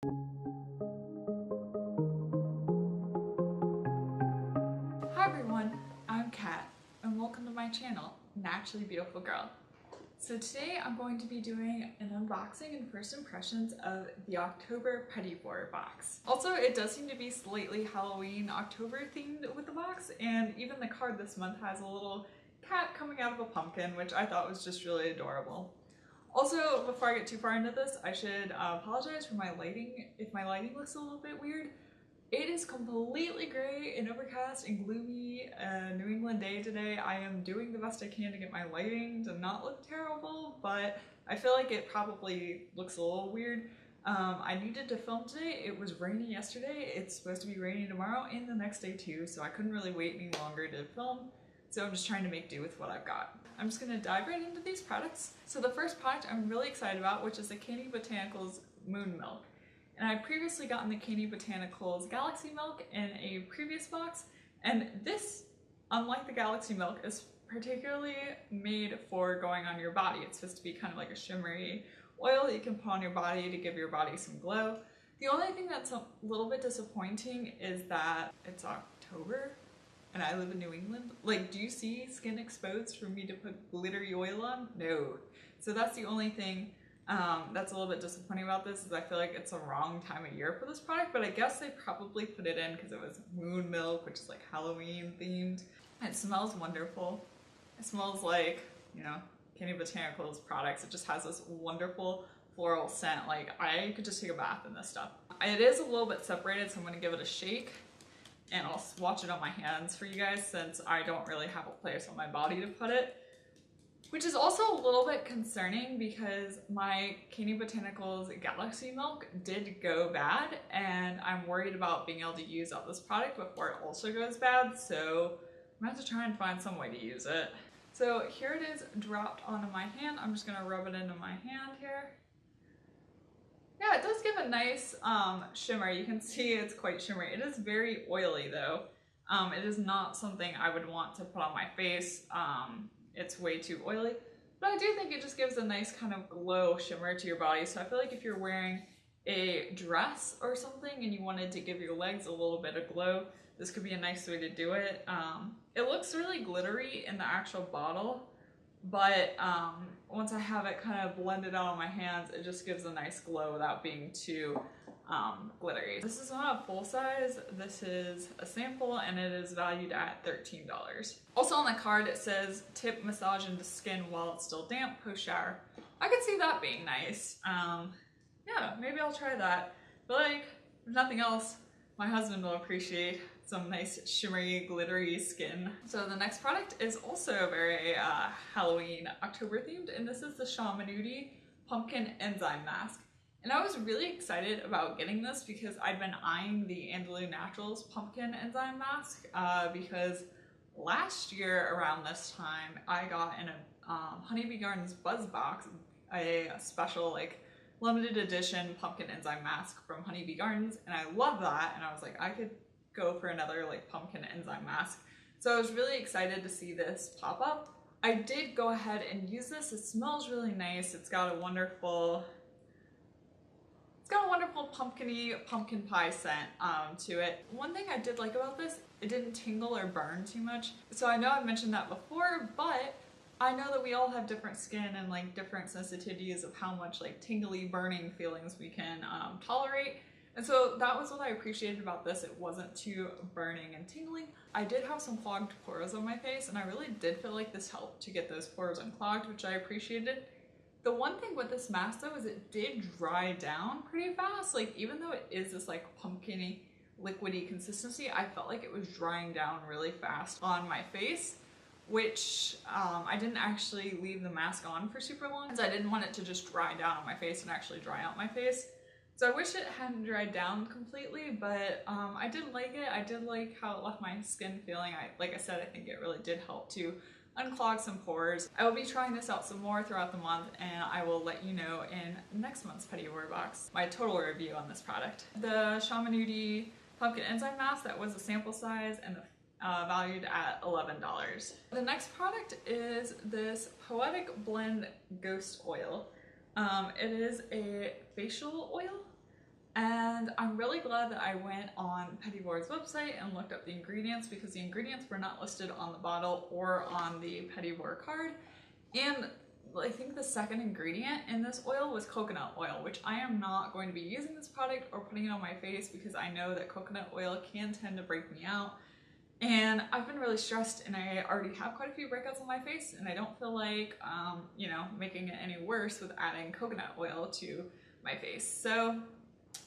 Hi everyone, I'm Kat and welcome to my channel, Naturally Beautiful Girl. So today I'm going to be doing an unboxing and first impressions of the October Petit Vour Box. Also, it does seem to be slightly Halloween October themed with the box, and even the card this month has a little cat coming out of a pumpkin, which I thought was just really adorable. Also, before I get too far into this, I should apologize for my lighting if my lighting looks a little bit weird. It is completely gray and overcast and gloomy New England day today. I am doing the best I can to get my lighting to not look terrible, but I feel like it probably looks a little weird. I needed to film today. It was rainy yesterday. It's supposed to be rainy tomorrow and the next day too, so I couldn't really wait any longer to film. So I'm just trying to make do with what I've got. I'm just gonna dive right into these products. So the first product I'm really excited about, which is the Candy Botanicals Moon Milk. And I previously gotten the Candy Botanicals Galaxy Milk in a previous box, and this, unlike the Galaxy Milk, is particularly made for going on your body. It's supposed to be kind of like a shimmery oil that you can put on your body to give your body some glow. The only thing that's a little bit disappointing is that it's October and I live in New England. Like, do you see skin exposed for me to put glittery oil on? No. So that's the only thing that's a little bit disappointing about this, is I feel like it's the wrong time of year for this product, but I guess they probably put it in because it was moon milk, which is like Halloween themed. It smells wonderful. It smells like, you know, Candy Botanicals products. It just has this wonderful floral scent. Like, I could just take a bath in this stuff. It is a little bit separated, so I'm gonna give it a shake and I'll swatch it on my hands for you guys since I don't really have a place on my body to put it. Which is also a little bit concerning because my Candy Botanicals Galaxy Milk did go bad, and I'm worried about being able to use up this product before it also goes bad, so I'm gonna have to try and find some way to use it. So here it is dropped onto my hand. I'm just gonna rub it into my hand here. Yeah, it does give a nice shimmer. You can see it's quite shimmery. It is very oily though. It is not something I would want to put on my face. It's way too oily, but I do think it just gives a nice kind of glow shimmer to your body. So I feel like if you're wearing a dress or something and you wanted to give your legs a little bit of glow, this could be a nice way to do it. It looks really glittery in the actual bottle, but once I have it kind of blended out on my hands, it just gives a nice glow without being too glittery. This is not a full size, this is a sample, and it is valued at $13. Also on the card it says tip massage into skin while it's still damp post shower. I could see that being nice. Yeah, maybe I'll try that. But like, if nothing else, my husband will appreciate some nice shimmery glittery skin. So the next product is also very Halloween October themed, and this is the Shamanudi Pumpkin Enzyme Mask. And I was really excited about getting this because I'd been eyeing the Andalou Naturals Pumpkin Enzyme Mask because last year around this time I got in a Honeybee Gardens Buzz Box a special like limited edition pumpkin enzyme mask from Honeybee Gardens, and I love that, and I was like, I could go for another like pumpkin enzyme mask. So I was really excited to see this pop up. I did go ahead and use this. It smells really nice. It's got a wonderful pumpkin-y pumpkin pie scent to it. One thing I did like about this, it didn't tingle or burn too much. So I know I've mentioned that before, but I know that we all have different skin and like different sensitivities of how much like tingly burning feelings we can tolerate. And so that was what I appreciated about this. It wasn't too burning and tingling. I did have some clogged pores on my face, and I really did feel like this helped to get those pores unclogged, which I appreciated. The one thing with this mask though is it did dry down pretty fast. Like, even though it is this like pumpkin-y liquidy consistency, I felt like it was drying down really fast on my face, which I didn't actually leave the mask on for super long because I didn't want it to just dry down on my face and actually dry out my face. So I wish it hadn't dried down completely, but I did like it. I did like how it left my skin feeling. Like I said, I think it really did help to unclog some pores. I will be trying this out some more throughout the month, and I will let you know in next month's Petit Vour Box my total review on this product. The Shamanudi Pumpkin Enzyme Mask, that was a sample size and valued at $11. The next product is this Poetic Blend Ghost Oil. It is a facial oil, and And I'm really glad that I went on Petit Vour's website and looked up the ingredients, because the ingredients were not listed on the bottle or on the Petit Vour card. And I think the second ingredient in this oil was coconut oil, which I am not going to be using this product or putting it on my face because I know that coconut oil can tend to break me out. And I've been really stressed, and I already have quite a few breakouts on my face, and I don't feel like, you know, making it any worse with adding coconut oil to my face. So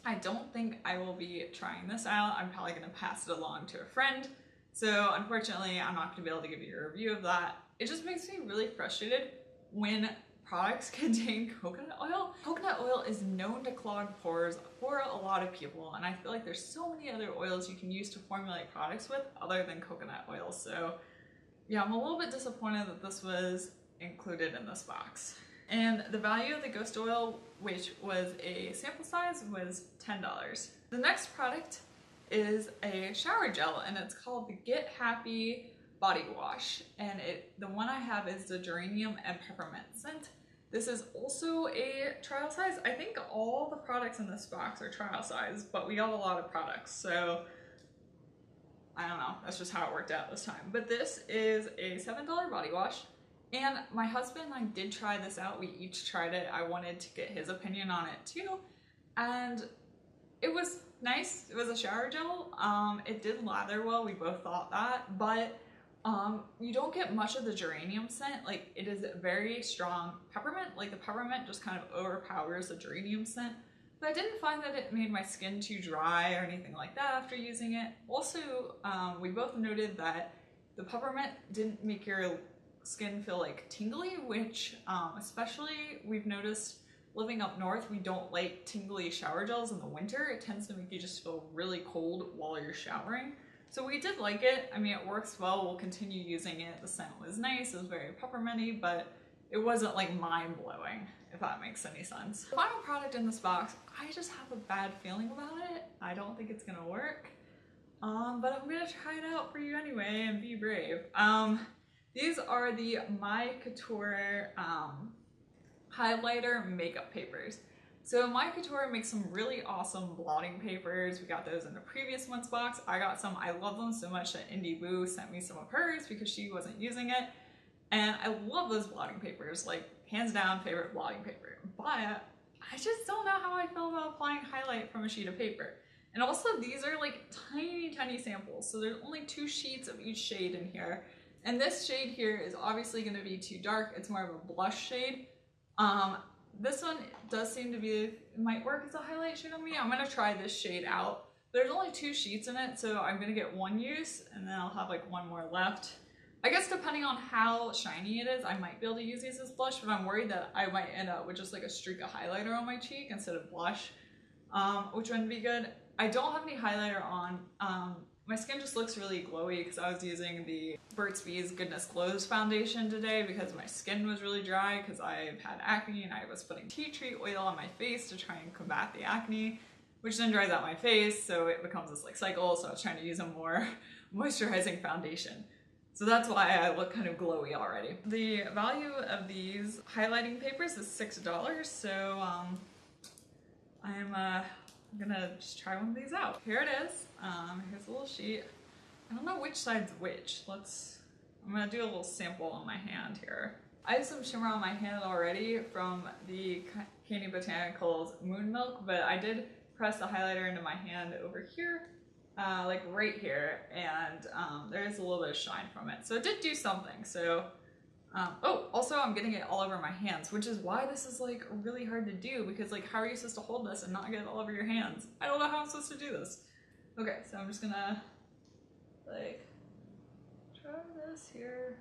I don't think I will be trying this out. I'm probably going to pass it along to a friend. So unfortunately, I'm not going to be able to give you a review of that. It just makes me really frustrated when products contain coconut oil. Coconut oil is known to clog pores for a lot of people, and I feel like there's so many other oils you can use to formulate products with other than coconut oil. So yeah, I'm a little bit disappointed that this was included in this box. And the value of the ghost oil, which was a sample size, was $10. The next product is a shower gel, and it's called the Get Happy Body Wash, and the one I have is the geranium and peppermint scent. This is also a trial size. I think all the products in this box are trial size, but we got a lot of products, so I don't know, that's just how it worked out this time. But this is a $7 body wash, and my husband and I did try this out. We each tried it. I wanted to get his opinion on it too, and it was nice. It was a shower gel. It did lather well, we both thought that, but you don't get much of the geranium scent. Like, it is very strong peppermint. Like, the peppermint just kind of overpowers the geranium scent. But I didn't find that it made my skin too dry or anything like that after using it. Also, we both noted that the peppermint didn't make your skin feel like tingly, which especially we've noticed living up north, we don't like tingly shower gels in the winter. It tends to make you just feel really cold while you're showering. So we did like it. I mean, it works well. We'll continue using it. The scent was nice. It was very pepperminty, but it wasn't like mind-blowing, if that makes any sense. The final product in this box, I just have a bad feeling about it. I don't think it's gonna work, but I'm gonna try it out for you anyway and be brave. These are the Mai Couture Highlighter Makeup Papers. So Mai Couture makes some really awesome blotting papers. We got those in the previous month's box. I got some. I love them so much that Indie Boo sent me some of hers because she wasn't using it. And I love those blotting papers, like hands down favorite blotting paper. But I just don't know how I feel about applying highlight from a sheet of paper. And also these are like tiny, tiny samples. So there's only 2 sheets of each shade in here. And this shade here is obviously gonna be too dark. It's more of a blush shade. This one does seem to be, it might work as a highlight shade on me. I'm gonna try this shade out. There's only 2 sheets in it, so I'm gonna get 1 use and then I'll have like 1 more left. I guess depending on how shiny it is, I might be able to use these as blush, but I'm worried that I might end up with just like a streak of highlighter on my cheek instead of blush, which wouldn't be good. I don't have any highlighter on. My skin just looks really glowy because I was using the Burt's Bees Goodness Glows foundation today because my skin was really dry because I've had acne and I was putting tea tree oil on my face to try and combat the acne, which then dries out my face, so it becomes this like cycle. So I was trying to use a more moisturizing foundation. So that's why I look kind of glowy already. The value of these highlighting papers is $6, so I'm gonna just try one of these out. Here it is. Here's a little sheet. I don't know which side's which. I'm gonna do a little sample on my hand here. I have some shimmer on my hand already from the Candy Botanicals Moon Milk, but I did press the highlighter into my hand over here, like right here, and there is a little bit of shine from it. So it did do something. So, oh, also I'm getting it all over my hands, which is why this is like really hard to do, because like, how are you supposed to hold this and not get it all over your hands? I don't know how I'm supposed to do this. Okay, so I'm just gonna like try this here.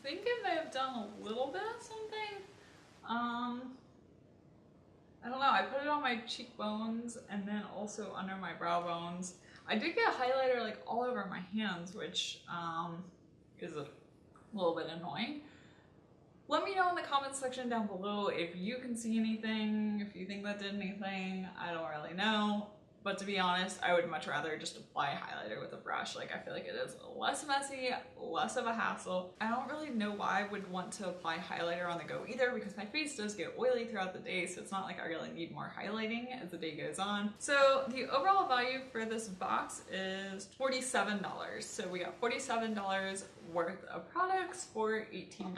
I think it may have done a little bit of something. I don't know, I put it on my cheekbones and then also under my brow bones. I did get a highlighter like all over my hands, which is a little bit annoying. Let me know in the comments section down below if you can see anything, if you think that did anything. I don't really know. But to be honest, I would much rather just apply highlighter with a brush. Like, I feel like it is less messy, less of a hassle. I don't really know why I would want to apply highlighter on the go either, because my face does get oily throughout the day, so it's not like I really need more highlighting as the day goes on. So the overall value for this box is $47. So we got $47 worth of products for $18.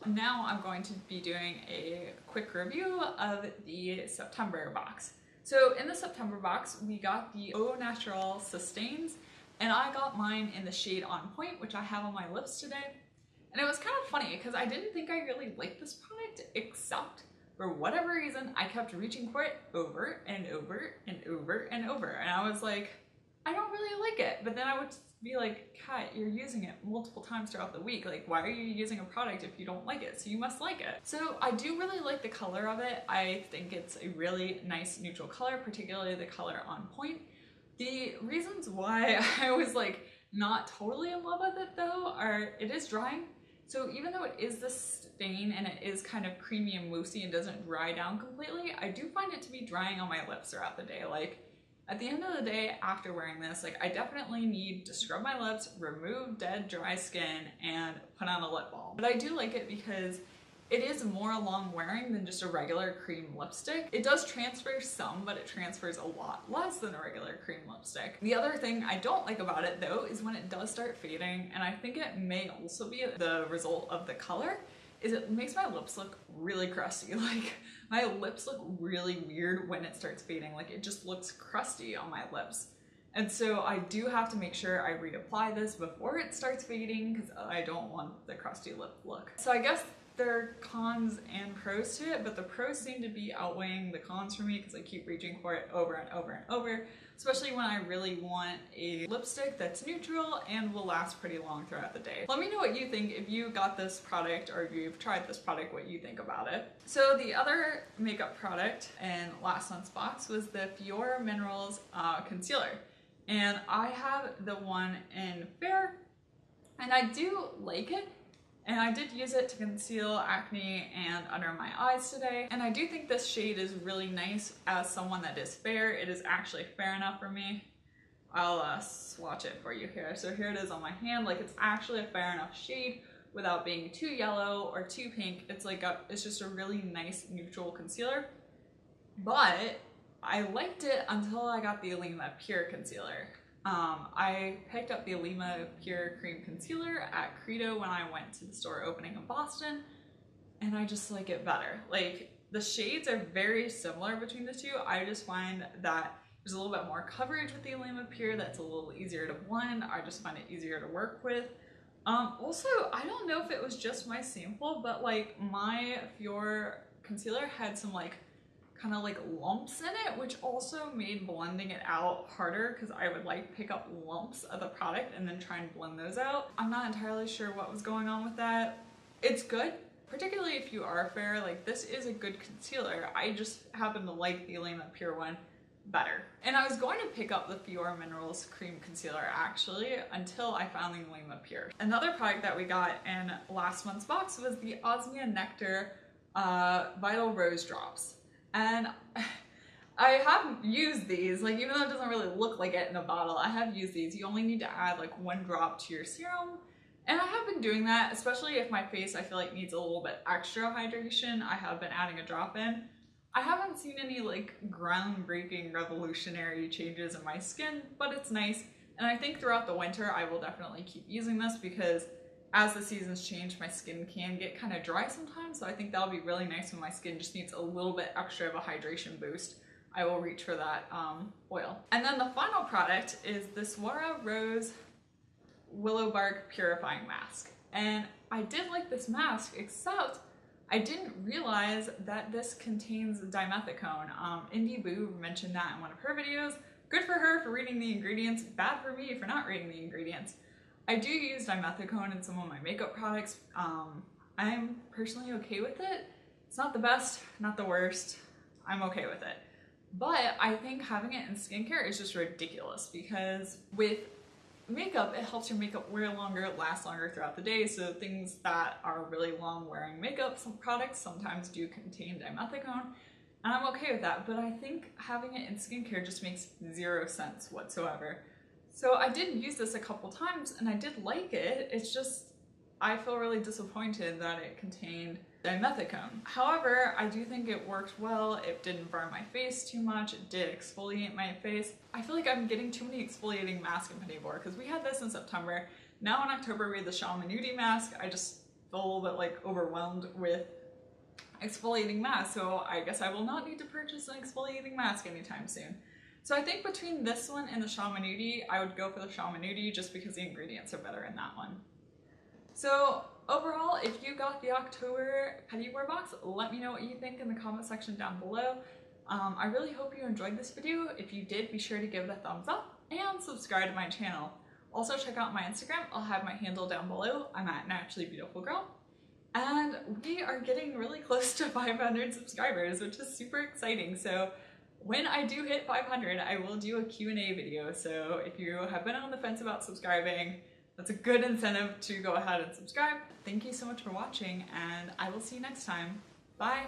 Now I'm going to be doing a quick review of the September box. So in the September box, we got the Au Naturel Sustains, and I got mine in the shade On Point, which I have on my lips today. And it was kind of funny because I didn't think I really liked this product, except for whatever reason, I kept reaching for it over and over and over and over. And I was like, I don't really like it. But then I would be like, Kat, you're using it multiple times throughout the week. Like, why are you using a product if you don't like it? So you must like it. So I do really like the color of it. I think it's a really nice neutral color, particularly the color On Point. The reasons why I was like not totally in love with it though are it is drying. So even though it is this stain and it is kind of creamy and moussey and doesn't dry down completely, I do find it to be drying on my lips throughout the day. Like, at the end of the day, after wearing this, like, I definitely need to scrub my lips, remove dead dry skin, and put on a lip balm. But I do like it because it is more long wearing than just a regular cream lipstick. It does transfer some, but it transfers a lot less than a regular cream lipstick. The other thing I don't like about it though is when it does start fading, and I think it may also be the result of the color, is it makes my lips look really crusty. Like, my lips look really weird when it starts fading. Like, it just looks crusty on my lips. And so I do have to make sure I reapply this before it starts fading because I don't want the crusty lip look. So I guess there are cons and pros to it, but the pros seem to be outweighing the cons for me because I keep reaching for it over and over and over, especially when I really want a lipstick that's neutral and will last pretty long throughout the day. Let me know what you think if you got this product or if you've tried this product, what you think about it. So the other makeup product in last month's box was the Fiora Minerals concealer. And I have the one in Fair, and I do like it. And I did use it to conceal acne and under my eyes today. And I do think this shade is really nice as someone that is fair. It is actually fair enough for me. I'll swatch it for you here. So here it is on my hand. Like, it's actually a fair enough shade without being too yellow or too pink. It's like it's just a really nice neutral concealer. But I liked it until I got the Alima Pure Concealer. I picked up the Alima Pure Cream Concealer at Credo when I went to the store opening in Boston, and I just like it better. Like, the shades are very similar between the two. I just find that there's a little bit more coverage with the Alima Pure that's a little easier to blend. I just find it easier to work with. Also, I don't know if it was just my sample, but like my Fiora concealer had some like kind of like lumps in it, which also made blending it out harder because I would like pick up lumps of the product and then try and blend those out. I'm not entirely sure what was going on with that. It's good, particularly if you are fair. Like, this is a good concealer. I just happen to like the Alima Pure one better. And I was going to pick up the Fiora Minerals Cream Concealer actually until I found the Alima Pure. Another product that we got in last month's box was the Osmia Nectar Vital Rose Drops. And I have used these, like, even though it doesn't really look like it in a bottle, I have used these. You only need to add like 1 drop to your serum. And I have been doing that, especially if my face I feel like needs a little bit extra hydration. I have been adding a drop in. I haven't seen any like groundbreaking revolutionary changes in my skin, but it's nice. And I think throughout the winter I will definitely keep using this because as the seasons change, my skin can get kind of dry sometimes, so I think that'll be really nice when my skin just needs a little bit extra of a hydration boost. I will reach for that oil. And then the final product is the Sephora Rose Willow Bark Purifying Mask. And I did like this mask, except I didn't realize that this contains dimethicone. Indie Boo mentioned that in one of her videos. Good for her for reading the ingredients, bad for me for not reading the ingredients. I do use dimethicone in some of my makeup products. I'm personally okay with it. It's not the best, not the worst. I'm okay with it. But I think having it in skincare is just ridiculous because with makeup, it helps your makeup wear longer, last longer throughout the day. So things that are really long wearing makeup, some products sometimes do contain dimethicone, and I'm okay with that. But I think having it in skincare just makes zero sense whatsoever. So I did use this a couple times and I did like it. It's just, I feel really disappointed that it contained dimethicone. However, I do think it worked well. It didn't burn my face too much. It did exfoliate my face. I feel like I'm getting too many exfoliating masks in Petit Vour because we had this in September. Now in October we had the Shamanudi mask. I just feel a little bit like overwhelmed with exfoliating masks, so I guess I will not need to purchase an exfoliating mask anytime soon. So I think between this one and the Shamanudi, I would go for the Shamanudi just because the ingredients are better in that one. So overall, if you got the October Petit Vour box, let me know what you think in the comment section down below. I really hope you enjoyed this video. If you did, be sure to give it a thumbs up and subscribe to my channel. Also check out my Instagram. I'll have my handle down below. I'm at naturallybeautifulgirl. And we are getting really close to 500 subscribers, which is super exciting. So when I do hit 500, I will do a Q&A video. So if you have been on the fence about subscribing, that's a good incentive to go ahead and subscribe. Thank you so much for watching, and I will see you next time. Bye!